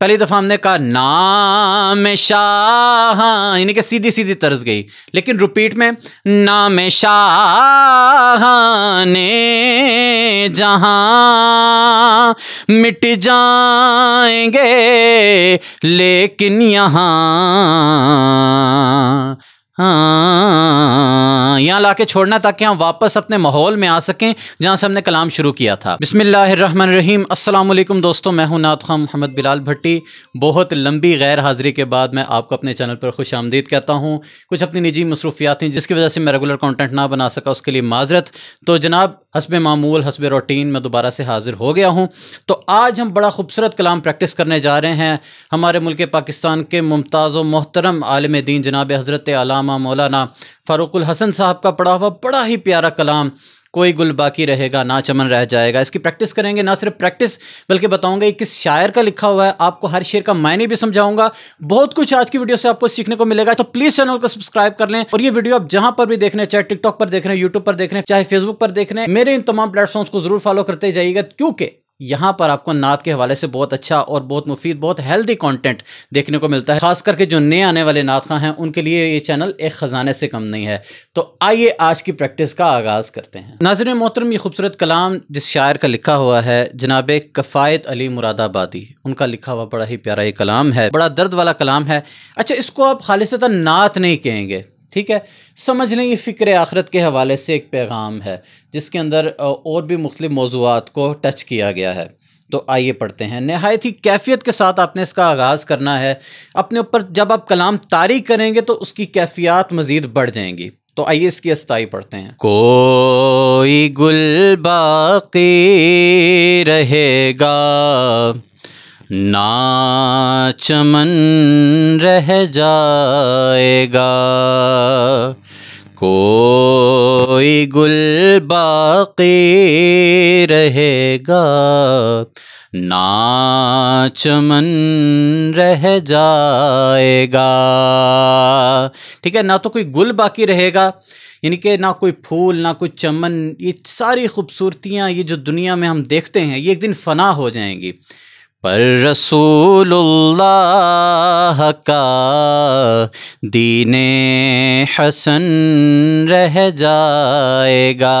पहली दफ़ा हमने कहा नाम शाह, यानी कि सीधी सीधी तर्ज गई, लेकिन रिपीट में नाम शाह ने जहाँ मिट जाएंगे लेकिन यहाँ यहाँ लाके छोड़ना ताकि हम वापस अपने माहौल में आ सकें जहाँ से हमने कलाम शुरू किया था। बिस्मिल्लाहिर्रहमानिर्रहीम। अस्सलाम वालेकुम दोस्तों, मैं हूँ नात ख़ान मोहम्मद बिलाल भट्टी। बहुत लंबी गैर हाज़िरी के बाद मैं आपको अपने चैनल पर खुश आमदीद कहता हूँ। कुछ अपनी निजी मसरूफियात थी जिसकी वजह से मैं रेगुलर कंटेंट ना बना सका, उसके लिए माजरत। तो जनाब हस्बे मामूल हस्बे रूटीन मैं दोबारा से हाज़िर हो गया हूँ। तो आज हम बड़ा खूबसूरत कलाम प्रैक्टिस करने जा रहे हैं। हमारे मुल्क पाकिस्तान के मुमताज़ व मोहतरम आलिम दीन जनाब हज़रत अल्लामा मौलाना फ़ारूक़ुल हसन साहब का पढ़ा हुआ बड़ा ही प्यारा कलाम, कोई गुल बाकी रहेगा ना चमन रह जाएगा। इसकी प्रैक्टिस करेंगे, ना सिर्फ प्रैक्टिस बल्कि बताऊंगा ये किस शायर का लिखा हुआ है, आपको हर शेर का मायने भी समझाऊंगा। बहुत कुछ आज की वीडियो से आपको सीखने को मिलेगा। तो प्लीज़ चैनल को सब्सक्राइब कर लें। और ये वीडियो आप जहां पर भी देख रहे हैं, चाहे टिकटॉक पर देख रहे हैं, यूट्यूब पर देख रहे हैं, चाहे फेसबुक पर देख रहे हैं, मेरे इन तमाम प्लेटफॉर्म्स को जरूर फॉलो करते जाइएगा, क्योंकि यहाँ पर आपको नात के हवाले से बहुत अच्छा और बहुत मुफीद, बहुत हेल्दी कंटेंट देखने को मिलता है। खास करके जो नए आने वाले नात ख़ां हैं उनके लिए ये चैनल एक ख़जाने से कम नहीं है। तो आइए आज की प्रैक्टिस का आगाज़ करते हैं। नाज़रीन मोहतरम, ये खूबसूरत कलाम जिस शायर का लिखा हुआ है जनाब कफ़ायत अली मुरादाबादी, उनका लिखा हुआ बड़ा ही प्यारा ये कलाम है, बड़ा दर्द वाला कलाम है। अच्छा, इसको आप खालिसतन नात नहीं कहेंगे, ठीक है, समझ लें ये फ़िक्र आखिरत के हवाले से एक पैगाम है जिसके अंदर और भी मुख्तलिफ़ मौज़ूआत को टच किया गया है। तो आइए पढ़ते हैं। नहायत ही कैफियत के साथ आपने इसका आगाज़ करना है। अपने ऊपर जब आप कलाम तारी करेंगे तो उसकी कैफियत मज़ीद बढ़ जाएंगी। तो आइए इसकी अस्ताई पढ़ते हैं। कोई गुल बाक़ी रहेगा ना चमन रह जाएगा, कोई गुल बाक़ी रहेगा ना चमन रह जाएगा। ठीक है, ना तो कोई गुल बाकी रहेगा, यानी कि ना कोई फूल ना कोई चमन। ये सारी खूबसूरतियाँ ये जो दुनिया में हम देखते हैं ये एक दिन फ़ना हो जाएंगी, पर रसूलुल्लाह का दीने हसन रह जाएगा।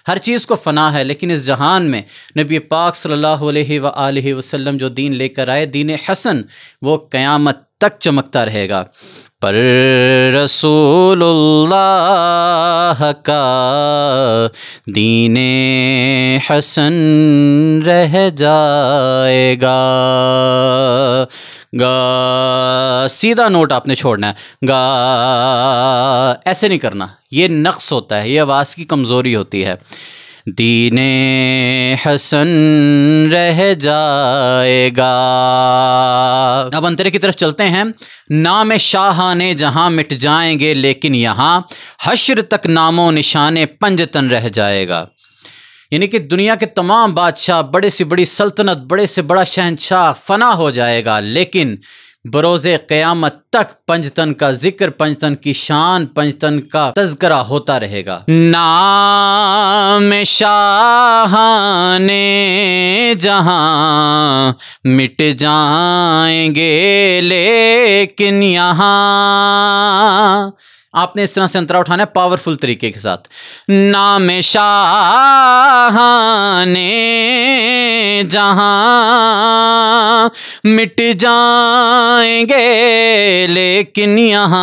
हर चीज़ को फ़ना है, लेकिन इस जहान में नबी पाक सल्लल्लाहु अलैहि वसल्लम जो दीन लेकर आए, दीन हसन, वो क़यामत तक चमकता रहेगा। पर रसूलुल्लाह का दीने हसन रह जाएगा। गा सीधा नोट आपने छोड़ना है, गा ऐसे नहीं करना, ये नक्स होता है, ये आवाज़ की कमज़ोरी होती है। दीने हसन रह जाएगा। अब अंतरे की तरफ चलते हैं। नाम शाहाने जहाँ मिट जाएंगे लेकिन यहाँ हश्र तक नामो निशाने पंजतन रह जाएगा। यानी कि दुनिया के तमाम बादशाह, बड़े से बड़ी सल्तनत, बड़े से बड़ा शहंशाह फना हो जाएगा, लेकिन बरोज़े क़यामत तक पंजतन का जिक्र, पंजतन की शान, पंजतन का तज़किरा होता रहेगा। नाम शाहाने जहाँ मिट जाएंगे लेकिन यहाँ, आपने इस तरह से अंतरा उठाना है पावरफुल तरीके के साथ। नाम शाहाने जहाँ मिट जाएंगे लेकिन यहाँ,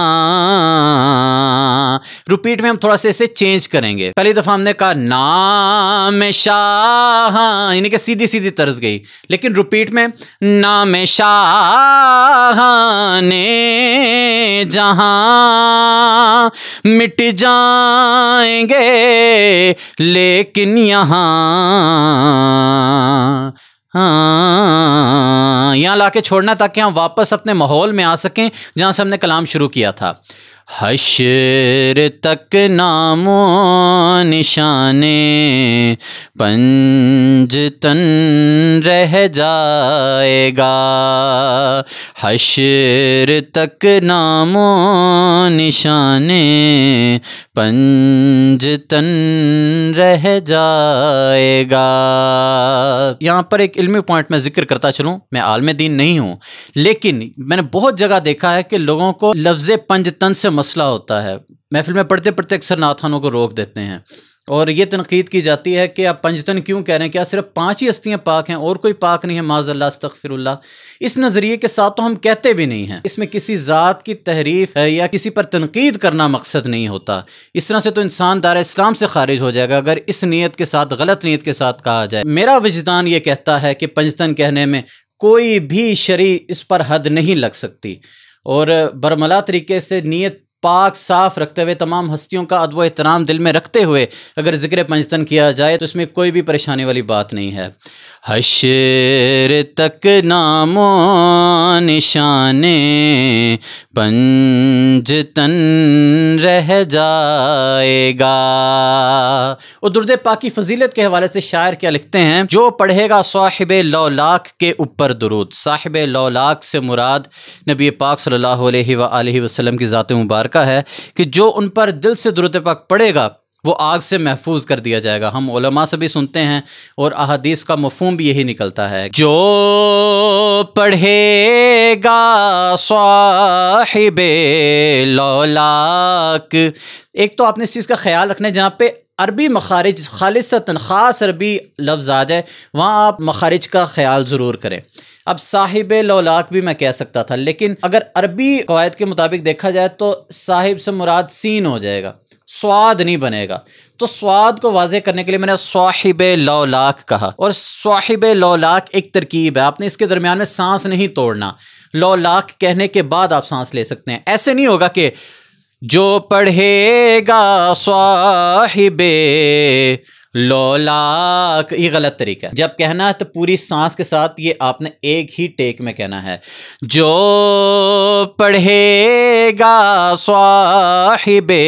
रिपीट में हम थोड़ा सा इसे चेंज करेंगे। पहली दफ़ा हमने कहा नाम शाह, यानी कि सीधी सीधी तर्ज गई, लेकिन रिपीट में नाम शाह ने जहाँ मिट जाएंगे लेकिन यहाँ, यहाँ लाके छोड़ना ताकि हम वापस अपने माहौल में आ सकें जहाँ से हमने कलाम शुरू किया था। हश्र तक नामो निशाने पंजतन रह जाएगा। हश्र तक नामो निशाने पंजतन रह जाएगा। यहाँ पर एक इल्मी पॉइंट मैं जिक्र करता चलूँ, मैं आलिम दीन नहीं हूँ, लेकिन मैंने बहुत जगह देखा है कि लोगों को लफ्ज़ पंजतन से मसला होता है। महफिल में पढ़ते पढ़ते अक्सर नात खानों को रोक देते हैं और ये तनकीद की जाती है कि आप पंजतन क्यों कह रहे हैं, क्या सिर्फ 5 ही हस्तियाँ पाक हैं और कोई पाक नहीं है? माज़अल्लाह अस्तग़फिरुल्लाह। इस नज़रिए के साथ तो हम कहते भी नहीं हैं। इसमें किसी ज़ात की तहरीफ है या किसी पर तनकीद करना मकसद नहीं होता। इस तरह से तो इंसान दायरा इस्लाम से खारिज हो जाएगा अगर इस नीयत के साथ, गलत नीयत के साथ कहा जाए। मेरा वजदान ये कहता है कि पंजतन कहने में कोई भी शरी इस पर हद नहीं लग सकती और बरमला तरीके से नीयत पाक साफ रखते हुए, तमाम हस्तियों का अदब व एहतराम दिल में रखते हुए अगर ज़िक्र पंजतन किया जाए तो इसमें कोई भी परेशानी वाली बात नहीं है। हश्र तक नामो निशाने पंजतन रह जाएगा। और दुर्द पाक की फजीलत के हवाले से शायर क्या लिखते हैं? जो पढ़ेगा साहिबे लौलाक के ऊपर दुरूद। साहिबे लौलाक से मुराद नबी पाक सल्लल्लाहु अलैहि वसल्लम की ज़ात मुबारक है कि जो उन पर दिल से दुरूद पाक पढ़ेगा वो आग से महफूज कर दिया जाएगा। हम उलमा से भी सुनते हैं और अहादीस का मफ़हूम भी यही निकलता है। जो पढ़ेगा साहिबे लौलाक, एक तो आपने इस चीज़ का ख्याल रखना है जहाँ पे अरबी मखारिज खालिसतन ख़ास अरबी लफ्ज़ आ जाए वहाँ आप मखारिज का ख्याल ज़रूर करें। अब साहिब लौलाक भी मैं कह सकता था, लेकिन अगर अरबी क़वायद के मुताबिक देखा जाए तो साहिब से मुराद सीन हो जाएगा, स्वाद नहीं बनेगा। तो स्वाद को वाज़े करने के लिए मैंने साहिब लौलाक कहा। और साहिब लौलाक एक तरकीब है, आपने इसके दरमियान में सांस नहीं तोड़ना। लौलाक कहने के बाद आप सांस ले सकते हैं। ऐसे नहीं होगा कि जो पढ़ेगा साहिबे लौलाक, ये गलत तरीका है। जब कहना है तो पूरी सांस के साथ ये आपने एक ही टेक में कहना है। जो पढ़ेगा साहिबे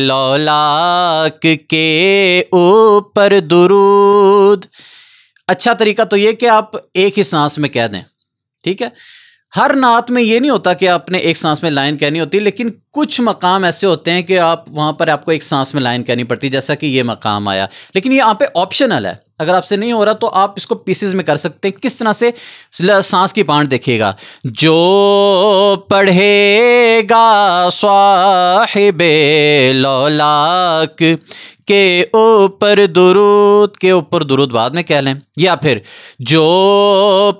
लौलाक के ऊपर दुरूद। अच्छा तरीका तो ये कि आप एक ही सांस में कह दें, ठीक है। हर नात में ये नहीं होता कि आपने एक सांस में लाइन कहनी होती, लेकिन कुछ मकाम ऐसे होते हैं कि आप वहाँ पर आपको एक सांस में लाइन कहनी पड़ती है, जैसा कि ये मकाम आया। लेकिन ये यहाँ पे ऑप्शनल है, अगर आपसे नहीं हो रहा तो आप इसको पीसेस में कर सकते हैं। किस तरह से? सांस की पांट देखिएगा। जो पढ़ेगा साहिबे लौलाक के ऊपर दुरूद, के ऊपर दुरूद बाद में कह लें, या फिर जो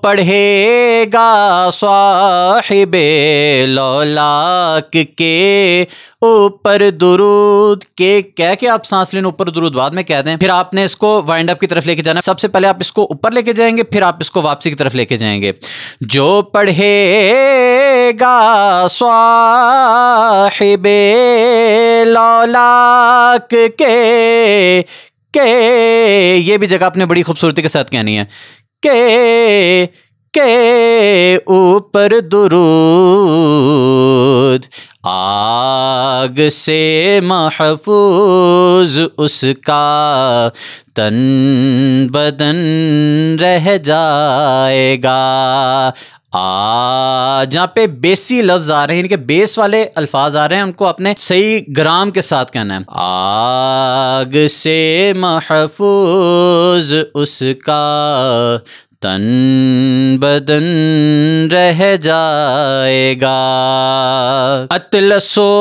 पढ़ेगा साहिबे लौलाक के ऊपर दुरूद के कह के आप सांस लेने ऊपर दुरूद बाद में कह दें। फिर आपने इसको वाइंड अप की तरफ लेके जाना। सबसे पहले आप इसको ऊपर लेके जाएंगे, फिर आप इसको वापसी की तरफ लेके जाएंगे। जो पढ़ेगा साहिबे लौलाक के ये भी जगह आपने बड़ी खूबसूरती के साथ कहनी है, के ऊपर दुरूद, आग से महफूज उसका तन बदन रह जाएगा। जहाँ पे बेसी लफ्ज आ रहे हैं, इनके बेस वाले अल्फाज आ रहे हैं, उनको अपने सही ग्राम के साथ कहना है। आग से महफूज उसका तन बदन रह जाएगा। अतलसो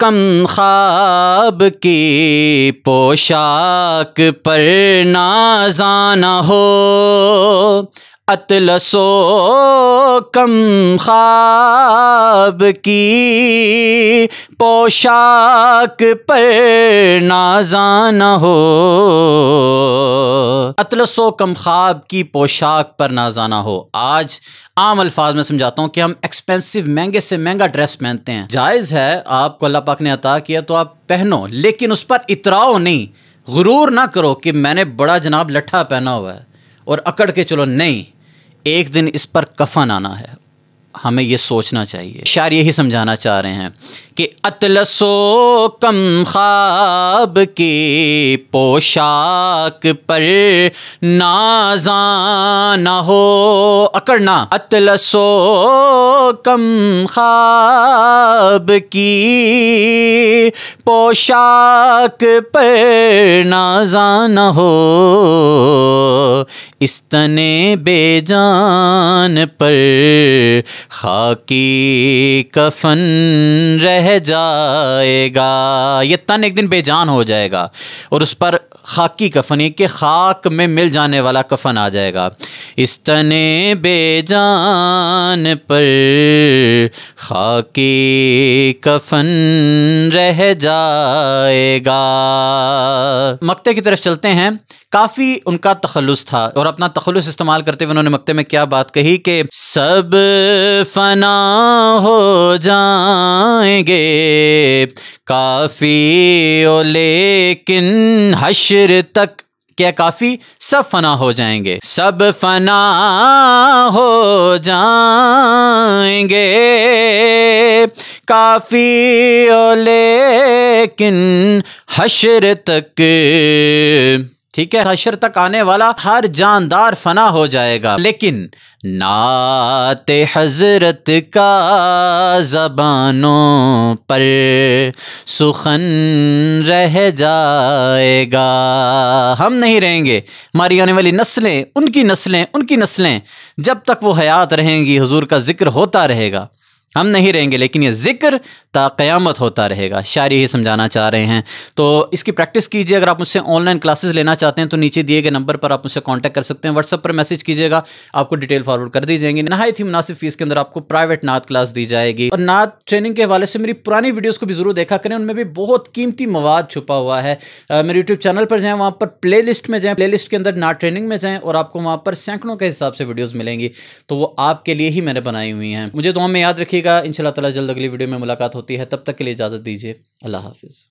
कम ख्वाब की पोशाक पर नाज़ाना हो, अतलसो कम ख्वाब की पोशाक पर नाज़ाना हो, अतलसो कम ख्वाब की पोशाक पर नाज़ाना हो। आज आम अल्फाज में समझाता हूँ कि हम एक्सपेंसिव, महंगे से महंगा ड्रेस पहनते हैं। जायज़ है, आपको अल्लाह पाक ने अता किया तो आप पहनो, लेकिन उस पर इतराओ नहीं, गुरूर ना करो कि मैंने बड़ा जनाब लट्ठा पहना हुआ है और अकड़ के चलो। नहीं, एक दिन इस पर कफन आना है, हमें ये सोचना चाहिए। शायर यही समझाना चाह रहे हैं कि अतलसो कम ख्वाब की पोशाक पर नाज़ाना हो, अकड़ना, अतलसो कम ख्वाब की पोशाक पर नाज़ाना हो, इस तने बेजान पर खाकी कफन रह जाएगा। ये तन एक दिन बेजान हो जाएगा और उस पर खाकी कफन, ये कि खाक में मिल जाने वाला कफन आ जाएगा। इस तने बेजान पर खाकी कफन रह जाएगा। मक्ते की तरफ चलते हैं। काफ़ी उनका तखल्लुस था और अपना तखल्लुस इस्तेमाल करते हुए उन्होंने मक्ते में क्या बात कही कि सब फना हो जाएंगे काफ़ी ओ लेकिन हश्र तक, क्या काफ़ी, सब फना हो जाएंगे, सब फना हो जाएंगे काफ़ी ओ लेकिन हश्र तक, ठीक है, हश्र तक आने वाला हर जानदार फना हो जाएगा, लेकिन नाते हज़रत का ज़बानों पर सुखन रह जाएगा। हम नहीं रहेंगे, हमारी आने वाली नस्लें, उनकी नस्लें, उनकी नस्लें, जब तक वो हयात रहेंगी हुजूर का जिक्र होता रहेगा। हम नहीं रहेंगे लेकिन ये जिक्र ता क़यामत होता रहेगा। शायरी ही समझाना चाह रहे हैं, तो इसकी प्रैक्टिस कीजिए। अगर आप मुझसे ऑनलाइन क्लासेस लेना चाहते हैं तो नीचे दिए गए नंबर पर आप मुझसे कांटेक्ट कर सकते हैं। व्हाट्सएप पर मैसेज कीजिएगा, आपको डिटेल फॉरवर्ड कर दी जाएंगी। नहायत ही मुनासिब फीस के अंदर आपको प्राइवेट नात क्लास दी जाएगी। और नात ट्रेनिंग के हवाले से मेरी पुरानी वीडियोज़ को भी ज़रूर देखा करें, उनमें भी बहुत कीमती मवाद छुपा हुआ है। मेरे यूट्यूब चैनल पर जाएँ, वहाँ पर प्ले लिस्ट में जाएँ, प्ले लिस्ट के अंदर नात ट्रेनिंग में जाएँ और आपको वहाँ पर सैकड़ों के हिसाब से वीडियोज़ मिलेंगी। तो वो आपके लिए ही मैंने बनाई हुई हैं। मुझे दुआ में याद रखिएगा। इंशाअल्लाह ताला जल्द अगली वीडियो में मुलाकात होती है, तब तक के लिए इजाज़त दीजिए। अल्लाह हाफ़िज़।